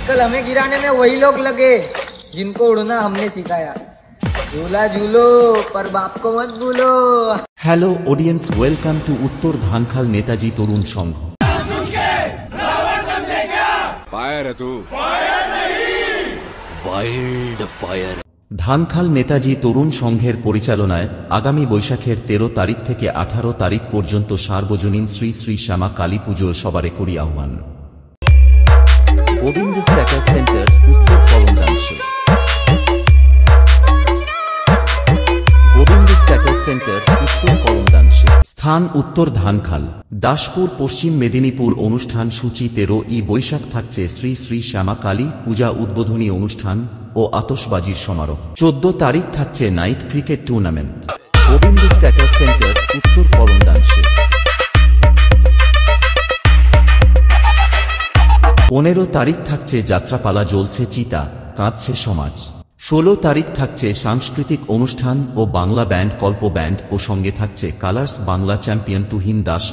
आजकल हमें गिराने में वही लोग लगे जिनको उड़ना हमने सिखाया। झूला झूलो पर बाप को मत भूलो। হ্যালো অডিয়েন্স, ওয়েলকাম টু উত্তর ধানখাল নেতাজি তরুণ সংঘ। फायर है तू, वाइल्ड फायर। ধানখাল নেতাজি তরুণ সংঘের পরিচালনায় আগামী বৈশাখের 13 তারিখ থেকে 18 তারিখ পর্যন্ত সার্বজনীন শ্রী শ্রী শ্যামা কালী পুজোর সবারে করি আহ্বান। গোবিন্দ স্ট্যাটাস সেন্টার, উত্তর কলমদাংশে। গোবিন্দ স্ট্যাটাস সেন্টার, উত্তর কলমদাংশে। স্থান উত্তর ধানখাল, দাসপুর, পশ্চিম মেদিনীপুর। অনুষ্ঠান সূচি 13 বৈশাখ থাকছে শ্রী শ্রী শ্যামা কালী পূজা উদ্বোধনী অনুষ্ঠান ও আতশবাজির সমারোহ। 14 তারিখ থাকছে night cricket tournament. Gobinda status centre, উত্তর কলমদাংশে। 15 তারিখ থাকছে যাত্রাপালা, জ্বলছে চিতা, কাঁদছে সমাজ। 16 তারিখ থাকছে সাংস্কৃতিক অনুষ্ঠান ও বাংলা ব্যান্ড কল্প ব্যান্ড ও সঙ্গে থাকছে Colors Bangla champion Tuhin Das.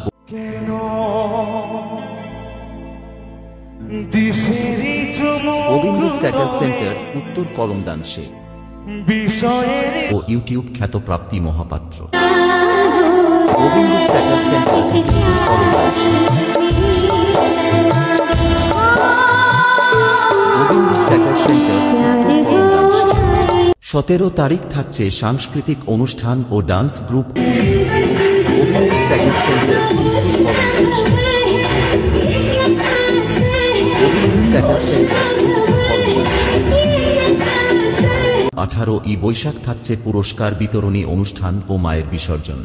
Gobinda status centre, উত্তর কলমদাংশে ও ইউটিউব খ্যাত প্রাপ্তি মহাপাত্র। গোবিন্দ স্ট্যাটাস সেন্টার, উত্তর কলমদাংশে। গোবিন্দ স্ট্যাটাস সেন্টার, উত্তর কলমদাংশে। 17 তারিখ থাকছে সাংস্কৃতিক অনুষ্ঠান ও dance group. Gobinda status centre, উত্তর কলমদাংশে। গোবিন্দ স্ট্যাটাস সেন্টার, উত্তর কলমদাংশে। 18 বৈশাখ থাকছে পুরস্কার বিতরণী অনুষ্ঠান ও মায়ের বিসর্জন।